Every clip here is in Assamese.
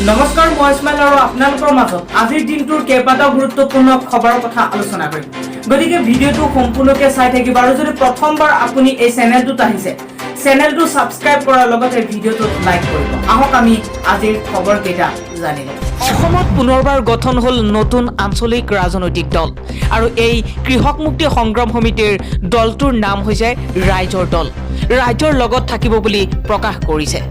নমস্কাৰ মই ইছমাইল আৰু আপোনালোকৰ মাজত আজিৰ দিনটোৰ কেইবাটাও গুৰুত্বপূৰ্ণ খবৰৰ কথা আলোচনা কৰিম। গতিকে ভিডিঅ'টো সম্পূৰ্ণকৈ চাই থাকিব আৰু যদি প্ৰথমবাৰ আপুনি এই চেনেলটোত আহিছে চেনেলটো সাবস্ক্ৰাইব কৰাৰ লগতে ভিডিঅ'টো লাইক কৰিব। আহক আমি আজিৰ খবৰকেইটা জানিম। অসমত পুনৰবাৰ গঠন হ'ল নতুন আঞ্চলিক ৰাজনৈতিক দল আৰু এই কৃষক মুক্তি সংগ্ৰাম সমিতিৰ দলটোৰ নাম হৈছে ৰাইজৰ দল। ৰাইজৰ লগত থাকিব বুলি প্ৰকাশ কৰিছে।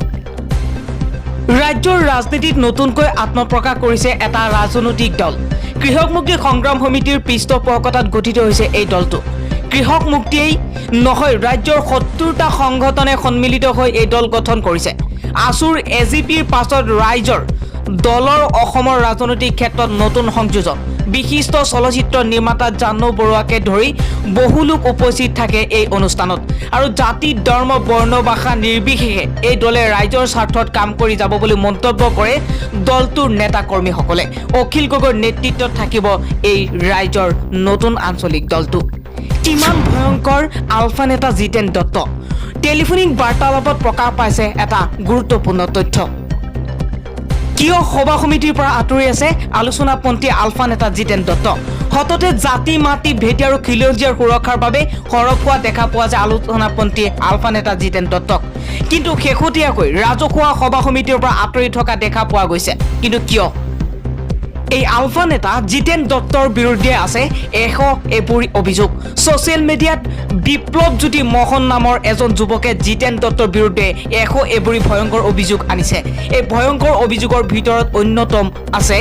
ৰাজ্যৰ ৰাজনীতিত নতুনকৈ আত্মপ্ৰকাশ কৰিছে এটা ৰাজনৈতিক দল। কৃষক মুক্তি সংগ্ৰাম সমিতিৰ পৃষ্ঠপোষকতাত গঠিত হৈছে এই দলটো। কৃষক মুক্তিয়েই নহয়, ৰাজ্যৰ ৭০টা সংগঠনে সন্মিলিত হৈ এই দল গঠন কৰিছে। আছুৰ এজিপিৰ পাছত ৰাইজৰ দলৰ অসমৰ ৰাজনৈতিক ক্ষেত্ৰত নতুন সংযোজন। বিশিষ্ট চলচ্চিত্ৰ নিৰ্মাতা জাহ্নু বৰুৱাকে ধৰি বহু লোক উপস্থিত থাকে এই অনুষ্ঠানত। আৰু জাতি ধৰ্ম বৰ্ণ ভাষা নিৰ্বিশেষে এই দলে ৰাইজৰ স্বাৰ্থত কাম কৰি যাব বুলি মন্তব্য কৰে দলটোৰ নেতা কৰ্মীসকলে। অখিল গগৈৰ নেতৃত্বত থাকিব এই ৰাইজৰ নতুন আঞ্চলিক দলটো। কিমান ভয়ংকৰ আলফা নেতা জিতেন দত্ত। টেলিফোনিক বাৰ্তালাপত প্ৰকাশ পাইছে এটা গুৰুত্বপূৰ্ণ তথ্য। কিয় সভা সমিতিৰ পৰা আঁতৰি আছে আলোচনাপন্থী আলফা নেতা জিতেন দত্ত। সততে জাতি মাটি ভেটি আৰু খিলঞ্জীয়াৰ সুৰক্ষাৰ বাবে সৰব হোৱা দেখা পোৱা যায় আলোচনাপন্থী আলফা নেতা জিতেন দত্তক। কিন্তু শেহতীয়াকৈ ৰাজহুৱা সভা সমিতিৰ পৰা আঁতৰি থকা দেখা পোৱা গৈছে। কিন্তু কিয়? এই আলফা নেতা জিতেন দত্তৰ বিৰুদ্ধে আছে এবুৰি অভিযোগ। ছ'চিয়েল মিডিয়াত বিপ্লৱজ্যোতি মোহন নামৰ এজন যুৱকে জিতেন দত্তৰ বিৰুদ্ধে এবুৰি ভয়ংকৰ অভিযোগ আনিছে। এই ভয়ংকৰ অভিযোগৰ ভিতৰত অন্যতম আছে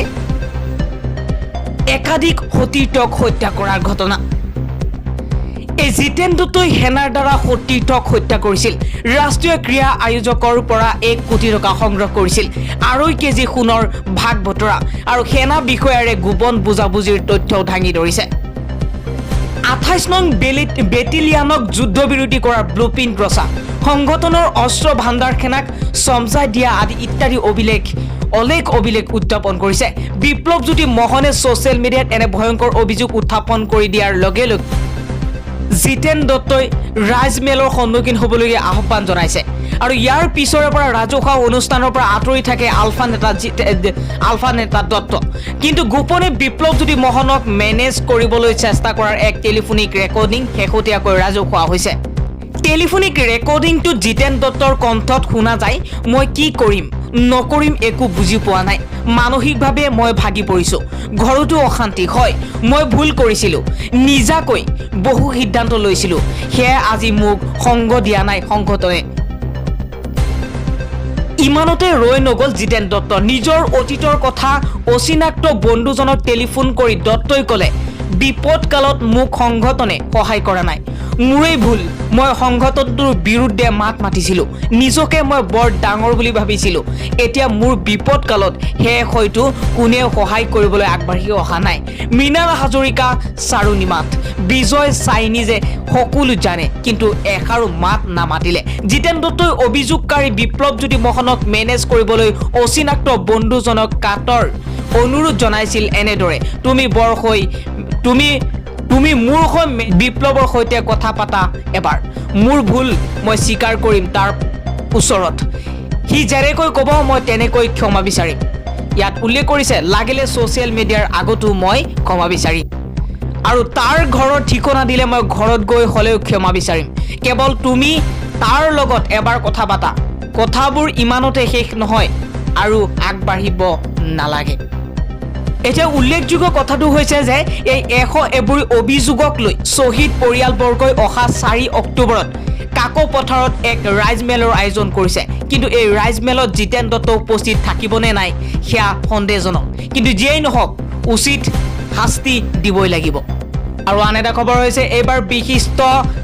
একাধিক সতীৰ্থক হত্যা কৰাৰ ঘটনা। এই জিতেন দত্তই সেনাৰ দ্বাৰা সতীৰ্থক হত্যা কৰিছিল। ৰাষ্ট্ৰীয় ক্ৰীড়া আয়োজকৰ পৰা 1 কোটি টকা সংগ্ৰহ কৰিছিল। 2.5 কেজি সোণৰ ভাগ বতৰা আৰু সেনা বিষয়াৰে গোপন বুজাবুজিৰ তথ্যও দাঙি ধৰিছে। 28 নং বেটেলিয়ানক যুদ্ধবিৰতি কৰাৰ ব্লুপ্ৰিণ্ট ৰচা, সংগঠনৰ অস্ত্ৰ ভাণ্ডাৰ সেনাক চমজাই দিয়া আদি ইত্যাদি অলেখ অভিলেখ উত্থাপন কৰিছে। বিপ্লৱজ্যোতি মোহনে ছ'চিয়েল মিডিয়াত এনে ভয়ংকৰ অভিযোগ উত্থাপন কৰি দিয়াৰ লগে লগে জিতেন দত্তই ৰাজমেলৰ সন্মুখীন হ'বলগীয়া আহ্বান জনাইছে। আৰু ইয়াৰ পিছৰে পৰা ৰাজহুৱা অনুষ্ঠানৰ পৰা আঁতৰি থাকে আলফা নেতা দত্ত। কিন্তু গোপনে বিপ্লৱজ্যোতি মোহনক মেনেজ কৰিবলৈ চেষ্টা কৰাৰ এক টেলিফোনিক ৰেকৰ্ডিং শেহতীয়াকৈ ৰাজহুৱা হৈছে। টেলিফোনিক ৰেকৰ্ডিংটোত জিতেন দত্তৰ কণ্ঠত শুনা যায়, মই কি কৰিম নকৰিম একো বুজি পোৱা নাই। মানসিকভাৱে মই ভাগি পৰিছোঁ। ঘৰতো অশান্তি হয়। মই ভুল কৰিছিলোঁ। নিজাকৈ বহু সিদ্ধান্ত লৈছিলোঁ। সেয়া আজি মোক সংগ দিয়া নাই সংগঠনে। ইমানতে ৰৈ নগ'ল জিতেন দত্ত। নিজৰ অতীতৰ কথা অচিনাক্ত বন্ধুজনক টেলিফোন কৰি দত্তই ক'লে, বিপদকালত মোক সংগঠনে সহায় কৰা নাই। মোৰেই ভুল। মই সংগঠনটোৰ বিৰুদ্ধে মাত মাতিছিলোঁ। নিজকে মই বৰ ডাঙৰ বুলি ভাবিছিলোঁ। এতিয়া মোৰ বিপদকালত হয়তো কোনেও সহায় কৰিবলৈ আগবাঢ়ি অহা নাই। মৃণাল হাজৰিকা চাৰুনিমাত বিজয় চাইনিজে সকলো জানে, কিন্তু এষাৰো মাত নামাতিলে। জিতেন দত্তই অভিযোগকাৰী বিপ্লৱজ্যোতি মোহনক মেনেজ কৰিবলৈ অচিনাক্ত বন্ধুজনক কাটৰ অনুৰোধ জনাইছিল এনেদৰে, তুমি মোৰ হৈ বিপ্লৱৰ সৈতে কথা পাতা এবাৰ। মোৰ ভুল মই স্বীকাৰ কৰিম তাৰ ওচৰত। সি যেনেকৈ ক'ব মই তেনেকৈ ক্ষমা বিচাৰিম। ইয়াত উল্লেখ কৰিছে, লাগিলে ছ'চিয়েল মিডিয়াৰ আগতো মই ক্ষমা বিচাৰিম। আৰু তাৰ ঘৰৰ ঠিকনা দিলে মই ঘৰত গৈ হ'লেও ক্ষমা বিচাৰিম। কেৱল তুমি তাৰ লগত এবাৰ কথা পাতা। কথাবোৰ ইমানতে শেষ নহয় আৰু আগবাঢ়িব নালাগে। এতিয়া উল্লেখযোগ্য কথাটো হৈছে যে এই এবুৰি অভিযোগক লৈ শ্বহীদ পৰিয়ালবৰ্গই অহা 4 অক্টোবৰত কাকপথাৰত এক ৰাইজমেলৰ আয়োজন কৰিছে। কিন্তু এই ৰাইজমেলত জিতেন দত্ত উপস্থিত থাকিবনে নাই সেয়া সন্দেহজনক। কিন্তু যিয়েই নহওক উচিত শাস্তি দিবই লাগিব। আৰু আন এটা খবৰ হৈছে, এইবাৰ বিশিষ্ট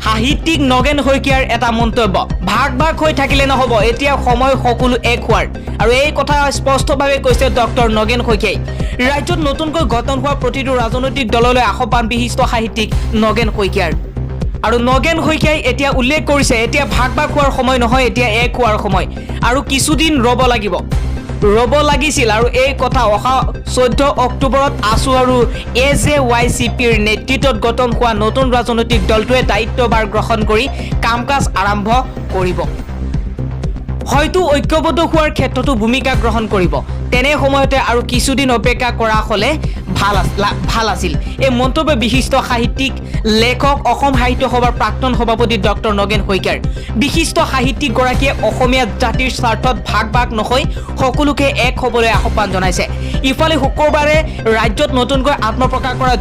সাহিত্যিক নগেন শইকীয়াৰ এটা মন্তব্য, ভাগ হৈ থাকিলে নহ'ব, এতিয়া সময় সকলো এক হোৱাৰ। আৰু এই কথা স্পষ্টভাৱে কৈছে ডক্টৰ নগেন শইকীয়াই। ৰাজ্যত নতুনকৈ গঠন হোৱা প্ৰতিটো ৰাজনৈতিক দললৈ আহ্বান বিশিষ্ট সাহিত্যিক নগেন শইকীয়াৰ। আৰু নগেন শইকীয়াই এতিয়া উল্লেখ কৰিছে, এতিয়া ভাগ হোৱাৰ সময় নহয়, এতিয়া এক হোৱাৰ সময়। আৰু কিছুদিন ৰ'ব লাগিছিল। আৰু এই কথা অহা 14 অক্টোবৰত আছু আৰু AJYCPৰ নেতৃত্বত গঠন হোৱা নতুন ৰাজনৈতিক দলটোৱে দায়িত্বভাৰ গ্ৰহণ কৰি কাম কাজ আৰম্ভ কৰিব। হয়তো ঐক্যবদ্ধ হোৱাৰ ক্ষেত্ৰতো ভূমিকা গ্ৰহণ কৰিব। তেনে সময়তে আৰু কিছুদিন অপেক্ষা কৰা হ'লে ভাল আছিল। এই মন্তব্য বিশিষ্ট সাহিত্যিক লেখক অসম সাহিত্য সভাৰ প্ৰাক্তন সভাপতি ডক্টৰ নগেন শইকীয়াৰ। বিশিষ্ট সাহিত্যিকগৰাকীয়ে অসমীয়া জাতিৰ স্বাৰ্থত ভাগ নহয় সকলোকে এক হ'বলৈ আহ্বান জনাইছে। ইফালে শুক্ৰবাৰে ৰাজ্যত নতুনকৈ আত্মপ্ৰকাশ কৰা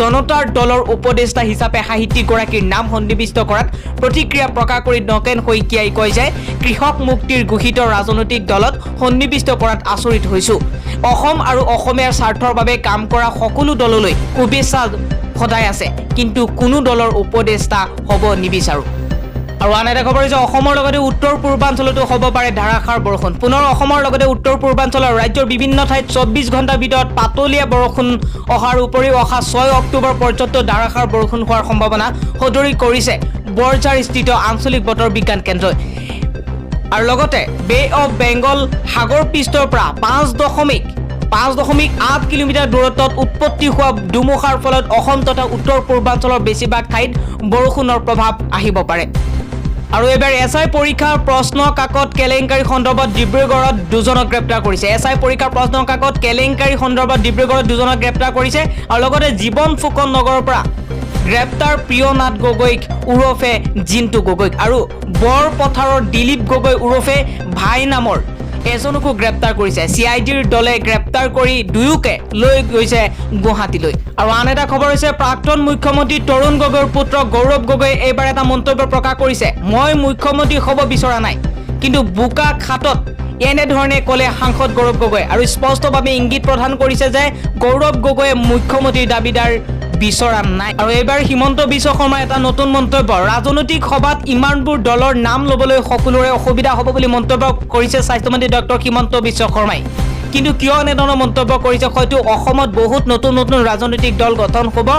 জনতাৰ দলৰ উপদেষ্টা হিচাপে সাহিত্যিকগৰাকীৰ নাম সন্নিৱিষ্ট কৰাত প্ৰতিক্ৰিয়া প্ৰকাশ কৰি নগেন শইকীয়াই কয় যে কৃষক মুক্তিৰ ঘোষিত ৰাজনৈতিক দলত সন্নিৱিষ্ট কৰাত আচৰিত হৈছোঁ। অসম আৰু অসমীয়াৰ স্বাৰ্থৰ বাবে কাম কৰা সকলো দললৈ শুভেচ্ছা সদায় আছে, কিন্তু কোনো দলৰ উপদেষ্টা হ'ব নিবিচাৰোঁ। আৰু আন এটা খবৰ হৈছে অসমৰ লগতে উত্তৰ পূৰ্বাঞ্চলতো হ'ব পাৰে ধাৰাসাৰ বৰষুণ। পুনৰ অসমৰ লগতে উত্তৰ পূৰ্বাঞ্চলৰ ৰাজ্যৰ বিভিন্ন ঠাইত 24 ঘণ্টাৰ ভিতৰত পাতলীয়া বৰষুণ অহাৰ উপৰিও অহা 6 অক্টোবৰ পৰ্যন্ত ধাৰাসাৰ বৰষুণ হোৱাৰ সম্ভাৱনা সদৰি কৰিছে বৰঝাৰ স্থিত আঞ্চলিক বতৰ বিজ্ঞান কেন্দ্ৰই। আৰু লগতে বে অফ বেংগল সাগৰ পৃষ্ঠৰ পৰা 5.8 কিলোমিটাৰ দূৰত্বত উৎপত্তি হোৱা ধুমুহাৰ ফলত অসম তথা উত্তৰ পূৰ্বাঞ্চলৰ বেছিভাগ ঠাইত বৰষুণৰ প্ৰভাৱ আহিব পাৰে। আৰু এবাৰ এছআই পৰীক্ষাৰ প্ৰশ্ন কাকত কেলেংকাৰী সন্দৰ্ভত ডিব্ৰুগড়ত দুজনক গ্ৰেপ্তাৰ কৰিছে। এছআই পৰীক্ষাৰ প্ৰশ্ন কাকত কেলেংকাৰী সন্দৰ্ভত ডিব্ৰুগড়ত দুজনক গ্ৰেপ্তাৰ কৰিছে। আৰু লগতে জীৱন ফুকন নগৰৰ পৰা গ্ৰেপ্তাৰ প্ৰিয়নাথ গগৈক ওৰফে জিন্তু গগৈক আৰু বৰপথাৰৰ দিলীপ গগৈ ওৰফে ভাই নামৰ এজনকো গ্ৰেপ্তাৰ কৰিছে। CIDৰ দলে গ্ৰেপ্তাৰ কৰি দুয়োকে লৈ গৈছে গুৱাহাটীলৈ। আৰু আন এটা খবৰ হৈছে প্ৰাক্তন মুখ্যমন্ত্ৰী তৰুণ গগৈৰ পুত্ৰ গৌৰৱ গগৈয়ে এইবাৰ এটা মন্তব্য প্ৰকাশ কৰিছে। মই মুখ্যমন্ত্ৰী হ'ব বিচৰা নাই, কিন্তু বোকা খাটত এনেধৰণে ক'লে সাংসদ গৌৰৱ গগৈ আৰু স্পষ্টভাৱে ইংগিত প্ৰদান কৰিছে যে গৌৰৱ গগৈয়ে মুখ্যমন্ত্ৰীৰ দাবীদাৰ বিচৰা নাই। আৰু এইবাৰ হিমন্ত বিশ্ব শৰ্মাৰ এটা নতুন মন্তব্য, ৰাজনৈতিক সভাত ইমানবোৰ দলৰ নাম ল'বলৈ সকলোৰে অসুবিধা হ'ব বুলি মন্তব্য কৰিছে স্বাস্থ্যমন্ত্ৰী ডক্টৰ হিমন্ত বিশ্ব শৰ্মাই। কিন্তু কিয় এনেধৰণৰ মন্তব্য কৰিছে, হয়তো অসমত বহুত নতুন ৰাজনৈতিক দল গঠন হ'ব,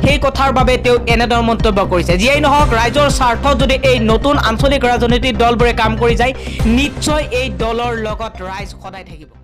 সেই কথাৰ বাবে তেওঁ এনেধৰণৰ মন্তব্য কৰিছে। যিয়েই নহওক ৰাইজৰ স্বাৰ্থত যদি এই নতুন আঞ্চলিক ৰাজনৈতিক দলবোৰে কাম কৰি যায়, নিশ্চয় এই দলৰ লগত ৰাইজ সদায় থাকিব।